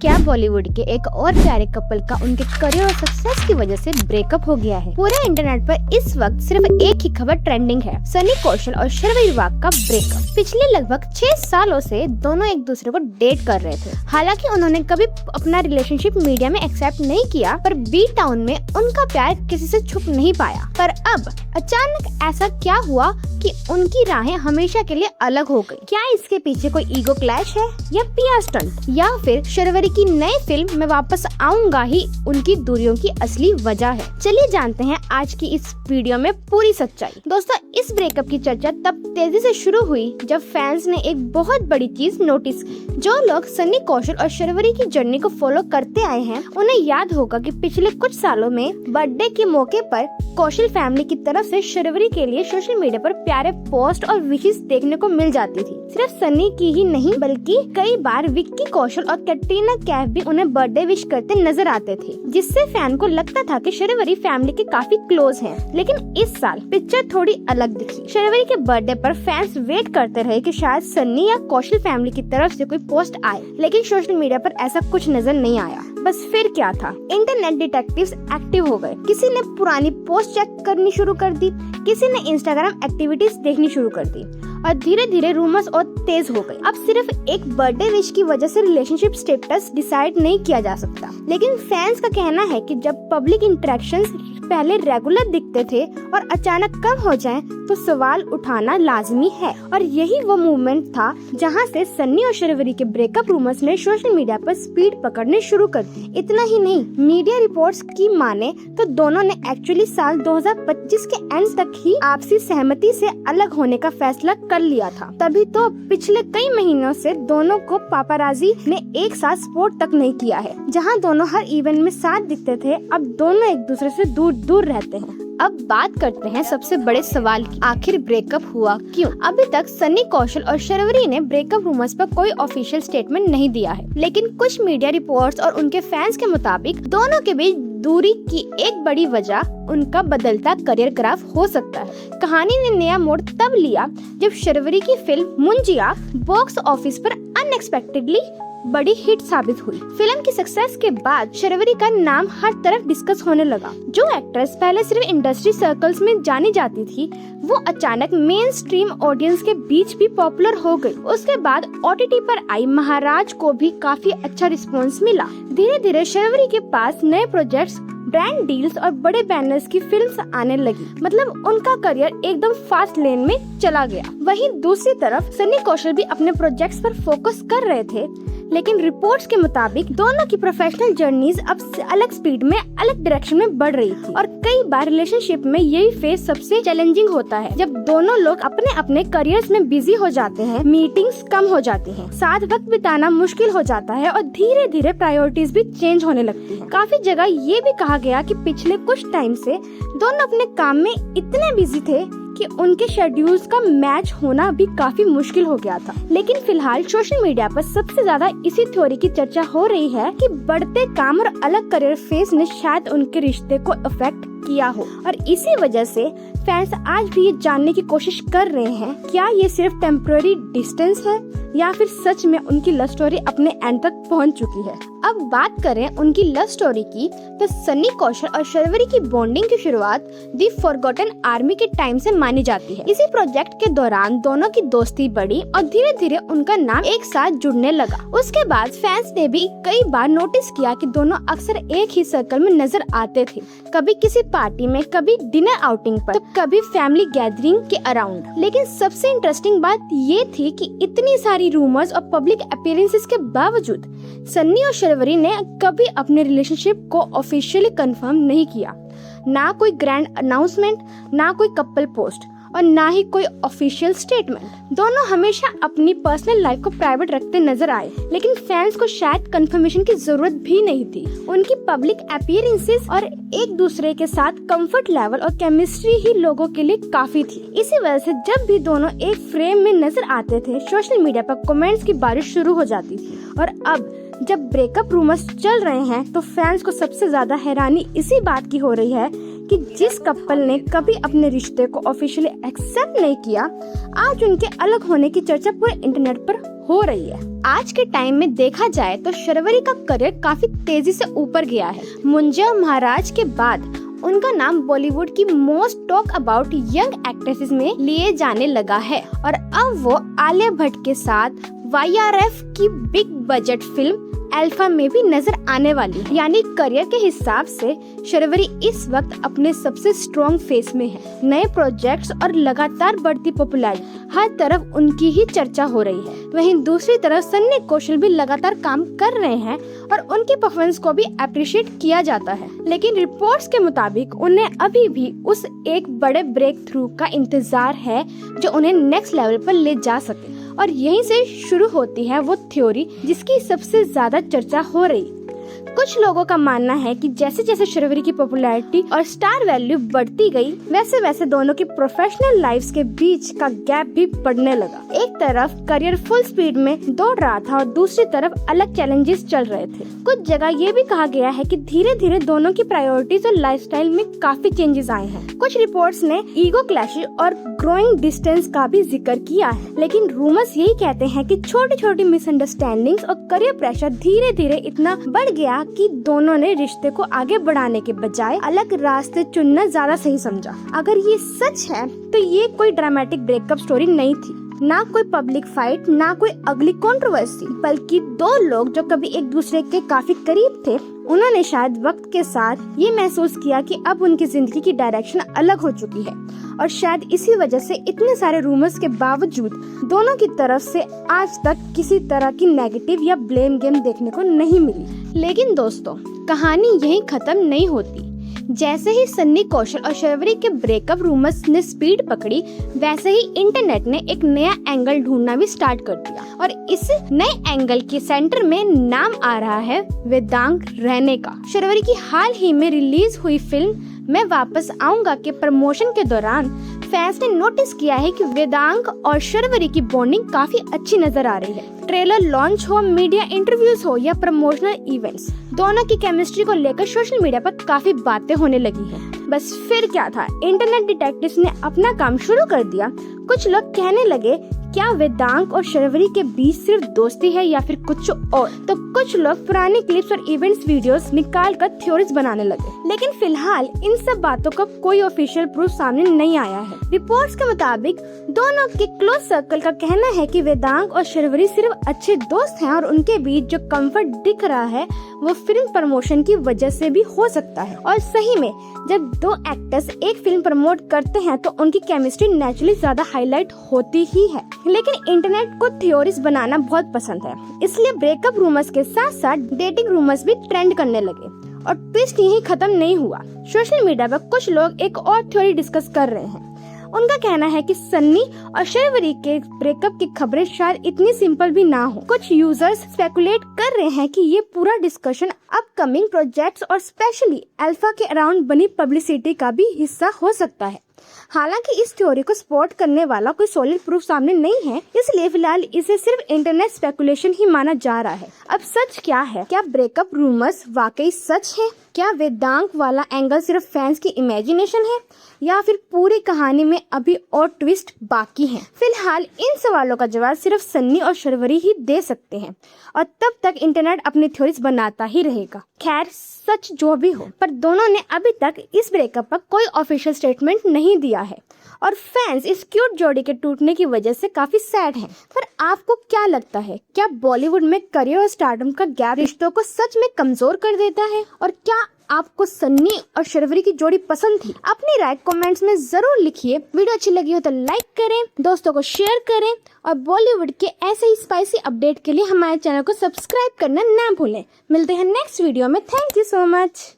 क्या बॉलीवुड के एक और प्यारे कपल का उनके करियर और सक्सेस की वजह से ब्रेकअप हो गया है। पूरे इंटरनेट पर इस वक्त सिर्फ एक ही खबर ट्रेंडिंग है, सनी कौशल और शर्वरी वाघ का ब्रेकअप। पिछले लगभग 6 सालों से दोनों एक दूसरे को डेट कर रहे थे। हालांकि उन्होंने कभी अपना रिलेशनशिप मीडिया में एक्सेप्ट नहीं किया, पर बी टाउन में उनका प्यार किसी से छुप नहीं पाया। पर अब अचानक ऐसा क्या हुआ कि उनकी राहें हमेशा के लिए अलग हो गई? क्या इसके पीछे कोई ईगो क्लैश है या पीआर स्टंट, या फिर शर्वरी की नई फिल्म मैं वापस आऊंगा ही उनकी दूरियों की असली वजह है? चलिए जानते हैं आज की इस वीडियो में पूरी सच्चाई। दोस्तों, इस ब्रेकअप की चर्चा तब तेजी से शुरू हुई जब फैंस ने एक बहुत बड़ी चीज नोटिस की। जो लोग सनी कौशल और शर्वरी की जर्नी को फॉलो करते आए हैं, उन्हें याद होगा कि पिछले कुछ सालों में बर्थडे के मौके पर कौशल फैमिली की तरफ से शर्वरी के लिए सोशल मीडिया पर प्यारे पोस्ट और विशेष देखने को मिल जाती थी। सिर्फ सनी की ही नहीं, बल्कि कई बार विक्की कौशल और कैटरीना कैफ भी उन्हें बर्थडे विश करते नजर आते थे, जिससे फैन को लगता था कि शर्वरी फैमिली के काफी क्लोज हैं। लेकिन इस साल पिक्चर थोड़ी अलग दिखी। शर्वरी के बर्थडे पर फैंस वेट करते रहे कि शायद सनी या कौशल फैमिली की तरफ से कोई पोस्ट आए, लेकिन सोशल मीडिया पर ऐसा कुछ नजर नहीं आया। बस फिर क्या था, इंटरनेट डिटेक्टिव्स एक्टिव हो गए। किसी ने पुरानी पोस्ट चेक करनी शुरू कर दी, किसी ने इंस्टाग्राम एक्टिविटीज देखनी शुरू कर दी, और धीरे धीरे रूमर्स और तेज हो गए। अब सिर्फ एक बर्थडे विश की वजह से रिलेशनशिप स्टेटस डिसाइड नहीं किया जा सकता। लेकिन फैंस का कहना है कि जब पब्लिक इंटरेक्शंस पहले रेगुलर दिखते थे और अचानक कम हो जाएं, तो सवाल उठाना लाजमी है। और यही वो मूवमेंट था जहां से सनी और शर्वरी के ब्रेकअप रूमर्स ने सोशल मीडिया पर स्पीड पकड़ने शुरू कर दी। इतना ही नहीं, मीडिया रिपोर्ट्स की माने तो दोनों ने एक्चुअली साल 2025 के एंड तक ही आपसी सहमति से अलग होने का फैसला कर लिया था। तभी तो पिछले कई महीनों से दोनों को पापाराजी ने एक साथ सपोर्ट तक नहीं किया है। जहां दोनों हर इवेंट में साथ दिखते थे, अब दोनों एक दूसरे से दूर दूर रहते हैं। अब बात करते हैं सबसे बड़े सवाल की, आखिर ब्रेकअप हुआ क्यों? अभी तक सनी कौशल और शर्वरी ने ब्रेकअप रूमर्स पर कोई ऑफिशियल स्टेटमेंट नहीं दिया है, लेकिन कुछ मीडिया रिपोर्ट्स और उनके फैंस के मुताबिक दोनों के बीच दूरी की एक बड़ी वजह उनका बदलता करियर ग्राफ हो सकता है। कहानी ने नया मोड़ तब लिया जब शर्वरी की फिल्म मुंजिया बॉक्स ऑफिस पर अनएक्सपेक्टेडली बड़ी हिट साबित हुई। फिल्म की सक्सेस के बाद शर्वरी का नाम हर तरफ डिस्कस होने लगा। जो एक्ट्रेस पहले सिर्फ इंडस्ट्री सर्कल्स में जानी जाती थी, वो अचानक मेन स्ट्रीम ऑडियंस के बीच भी पॉपुलर हो गई। उसके बाद ओटीटी पर आई महाराज को भी काफी अच्छा रिस्पॉन्स मिला। धीरे धीरे शर्वरी के पास नए प्रोजेक्ट्स, ब्रांड डील्स और बड़े बैनर्स की फिल्म्स आने लगी। मतलब उनका करियर एकदम फास्ट लेन में चला गया। वहीं दूसरी तरफ सनी कौशल भी अपने प्रोजेक्ट्स पर फोकस कर रहे थे, लेकिन रिपोर्ट्स के मुताबिक दोनों की प्रोफेशनल जर्नीज अब अलग स्पीड में, अलग डायरेक्शन में बढ़ रही थी। और कई बार रिलेशनशिप में यही फेज सबसे चैलेंजिंग होता है, जब दोनों लोग अपने अपने करियर्स में बिजी हो जाते हैं, मीटिंग्स कम हो जाती हैं, साथ वक्त बिताना मुश्किल हो जाता है और धीरे धीरे प्रायोरिटीज भी चेंज होने लगती हैं। काफी जगह ये भी कहा गया कि पिछले कुछ टाइम से दोनों अपने काम में इतने बिजी थे कि उनके शेड्यूल्स का मैच होना भी काफी मुश्किल हो गया था। लेकिन फिलहाल सोशल मीडिया पर सबसे ज्यादा इसी थ्योरी की चर्चा हो रही है कि बढ़ते काम और अलग करियर फेज ने शायद उनके रिश्ते को अफेक्ट किया हो, और इसी वजह से फैंस आज भी ये जानने की कोशिश कर रहे हैं क्या ये सिर्फ टेम्पररी डिस्टेंस है या फिर सच में उनकी लव स्टोरी अपने एंड तक पहुंच चुकी है। अब बात करें उनकी लव स्टोरी की, तो सनी कौशल और शर्वरी की बॉन्डिंग की शुरुआत दी फॉरगॉटन आर्मी के टाइम से मानी जाती है। इसी प्रोजेक्ट के दौरान दोनों की दोस्ती बढ़ी और धीरे धीरे उनका नाम एक साथ जुड़ने लगा। उसके बाद फैंस ने भी कई बार नोटिस किया कि दोनों अक्सर एक ही सर्कल में नजर आते थे, कभी किसी पार्टी में, कभी डिनर आउटिंग पर, तो कभी फैमिली गैदरिंग के अराउंड। लेकिन सबसे इंटरेस्टिंग बात ये थी कि इतनी सारी रूमर्स और पब्लिक अपीयरेंसेस के बावजूद सन्नी और शर्वरी ने कभी अपने रिलेशनशिप को ऑफिशियली कंफर्म नहीं किया। ना कोई ग्रैंड अनाउंसमेंट, ना कोई कपल पोस्ट, और ना ही कोई ऑफिशियल स्टेटमेंट। दोनों हमेशा अपनी पर्सनल लाइफ को प्राइवेट रखते नजर आए, लेकिन फैंस को शायद कंफर्मेशन की जरूरत भी नहीं थी। उनकी पब्लिक अपीयरेंसेस और एक दूसरे के साथ कंफर्ट लेवल और केमिस्ट्री ही लोगों के लिए काफी थी। इसी वजह से जब भी दोनों एक फ्रेम में नजर आते थे, सोशल मीडिया पर कमेंट्स की बारिश शुरू हो जाती थी। और अब जब ब्रेकअप रूमर्स चल रहे हैं, तो फैंस को सबसे ज्यादा हैरानी इसी बात की हो रही है कि जिस कपल ने कभी अपने रिश्ते को ऑफिशियली एक्सेप्ट नहीं किया, आज उनके अलग होने की चर्चा पूरे इंटरनेट पर हो रही है। आज के टाइम में देखा जाए तो शर्वरी का करियर काफी तेजी से ऊपर गया है। मुंजा महाराज के बाद उनका नाम बॉलीवुड की most talk about young actresses में लिए जाने लगा है और अब वो आलिया भट्ट के साथ YRF की बिग बजट फिल्म अल्फा में भी नजर आने वाली है। यानी करियर के हिसाब से शर्वरी इस वक्त अपने सबसे स्ट्रॉन्ग फेस में है। नए प्रोजेक्ट्स और लगातार बढ़ती पॉपुलैरिटी, हर तरफ उनकी ही चर्चा हो रही है। वहीं दूसरी तरफ सन्नी कौशल भी लगातार काम कर रहे हैं और उनकी परफॉर्मेंस को भी अप्रिशिएट किया जाता है। लेकिन रिपोर्ट्स के मुताबिक उन्हें अभी भी उस एक बड़े ब्रेक थ्रू का इंतजार है जो उन्हें नेक्स्ट लेवल पर ले जा सके। और यहीं से शुरू होती है वो थ्योरी जिसकी सबसे ज्यादा चर्चा हो रही। कुछ लोगों का मानना है कि जैसे जैसे शर्वरी की पॉपुलैरिटी और स्टार वैल्यू बढ़ती गई, वैसे वैसे दोनों की प्रोफेशनल लाइफ्स के बीच का गैप भी बढ़ने लगा। एक तरफ करियर फुल स्पीड में दौड़ रहा था और दूसरी तरफ अलग चैलेंजेस चल रहे थे। कुछ जगह ये भी कहा गया है कि धीरे धीरे दोनों की प्रायोरिटीज और लाइफस्टाइल में काफी चेंजेस आए हैं। कुछ रिपोर्ट्स ने ईगो क्लैशेस और ग्रोइंग डिस्टेंस का भी जिक्र किया है, लेकिन रूमर्स यही कहते हैं कि छोटी छोटी मिसअंडरस्टैंडिंग्स और करियर प्रेशर धीरे धीरे इतना बढ़ गया कि दोनों ने रिश्ते को आगे बढ़ाने के बजाय अलग रास्ते चुनना ज्यादा सही समझा। अगर ये सच है तो ये कोई ड्रामेटिक ब्रेकअप स्टोरी नहीं थी, ना कोई पब्लिक फाइट, ना कोई अगली कंट्रोवर्सी, बल्कि दो लोग जो कभी एक दूसरे के काफी करीब थे, उन्होंने शायद वक्त के साथ ये महसूस किया कि अब उनकी जिंदगी की डायरेक्शन अलग हो चुकी है। और शायद इसी वजह से इतने सारे रूमर्स के बावजूद दोनों की तरफ से आज तक किसी तरह की नेगेटिव या ब्लेम गेम देखने को नहीं मिली। लेकिन दोस्तों, कहानी यहीं खत्म नहीं होती। जैसे ही सन्नी कौशल और शर्वरी के ब्रेकअप रूमर्स ने स्पीड पकड़ी, वैसे ही इंटरनेट ने एक नया एंगल ढूंढना भी स्टार्ट कर दिया और इस नए एंगल के सेंटर में नाम आ रहा है वेदांग रहने का। शर्वरी की हाल ही में रिलीज हुई फिल्म मैं वापस आऊंगा के प्रमोशन के दौरान फैंस ने नोटिस किया है कि वेदांग और शर्वरी की बॉन्डिंग काफी अच्छी नजर आ रही है। ट्रेलर लॉन्च हो, मीडिया इंटरव्यूज हो या प्रमोशनल इवेंट्स, दोनों की केमिस्ट्री को लेकर सोशल मीडिया पर काफी बातें होने लगी हैं। बस फिर क्या था, इंटरनेट डिटेक्टिव्स ने अपना काम शुरू कर दिया। कुछ लोग कहने लगे क्या वेदांग और शर्वरी के बीच सिर्फ दोस्ती है या फिर कुछ और, तो कुछ लोग पुराने क्लिप्स और इवेंट्स वीडियोस निकाल कर थ्योरीज बनाने लगे। लेकिन फिलहाल इन सब बातों का कोई ऑफिशियल प्रूफ सामने नहीं आया है। रिपोर्ट्स के मुताबिक दोनों के क्लोज सर्कल का कहना है कि वेदांग और शर्वरी सिर्फ अच्छे दोस्त हैं और उनके बीच जो कंफर्ट दिख रहा है वो फिल्म प्रमोशन की वजह से भी हो सकता है। और सही में जब दो एक्टर्स एक फिल्म प्रमोट करते हैं तो उनकी केमिस्ट्री नेचुरली ज्यादा हाईलाइट होती ही है। लेकिन इंटरनेट को थ्योरीज बनाना बहुत पसंद है, इसलिए ब्रेकअप रूमर्स के साथ साथ डेटिंग रूमर्स भी ट्रेंड करने लगे। और ट्विस्ट यही खत्म नहीं हुआ। सोशल मीडिया पर कुछ लोग एक और थ्योरी डिस्कस कर रहे हैं। उनका कहना है कि सन्नी और शर्वरी के ब्रेकअप की खबरें शायद इतनी सिंपल भी ना हो। कुछ यूजर्स स्पेकुलेट कर रहे हैं कि ये पूरा डिस्कशन अपकमिंग प्रोजेक्ट्स और स्पेशली अल्फा के अराउंड बनी पब्लिसिटी का भी हिस्सा हो सकता है। हालांकि इस थ्योरी को सपोर्ट करने वाला कोई सॉलिड प्रूफ सामने नहीं है, इसलिए फिलहाल इसे सिर्फ इंटरनेट स्पेकुलेशन ही माना जा रहा है। अब सच क्या है? क्या ब्रेकअप रूमर्स वाकई सच है? क्या वेदांग वाला एंगल सिर्फ फैंस की इमेजिनेशन है या फिर पूरी कहानी में अभी और ट्विस्ट बाकी हैं? फिलहाल इन सवालों का जवाब सिर्फ सन्नी और शर्वरी ही दे सकते हैं और तब तक इंटरनेट अपनी थ्योरीज बनाता ही रहेगा। खैर, सच जो भी हो, पर दोनों ने अभी तक इस ब्रेकअप पर कोई ऑफिशियल स्टेटमेंट नहीं दिया है और फैंस इस क्यूट जोड़ी के टूटने की वजह से काफी सैड हैं। पर आपको क्या लगता है, क्या बॉलीवुड में करियर और स्टारडम का गैप रिश्तों को सच में कमजोर कर देता है? और क्या आपको सन्नी और शर्वरी की जोड़ी पसंद थी? अपनी राय कमेंट्स में जरूर लिखिए। वीडियो अच्छी लगी हो तो लाइक करें, दोस्तों को शेयर करें और बॉलीवुड के ऐसे ही स्पाइसी अपडेट के लिए हमारे चैनल को सब्सक्राइब करना ना भूलें। मिलते हैं नेक्स्ट वीडियो में। Thank you so much.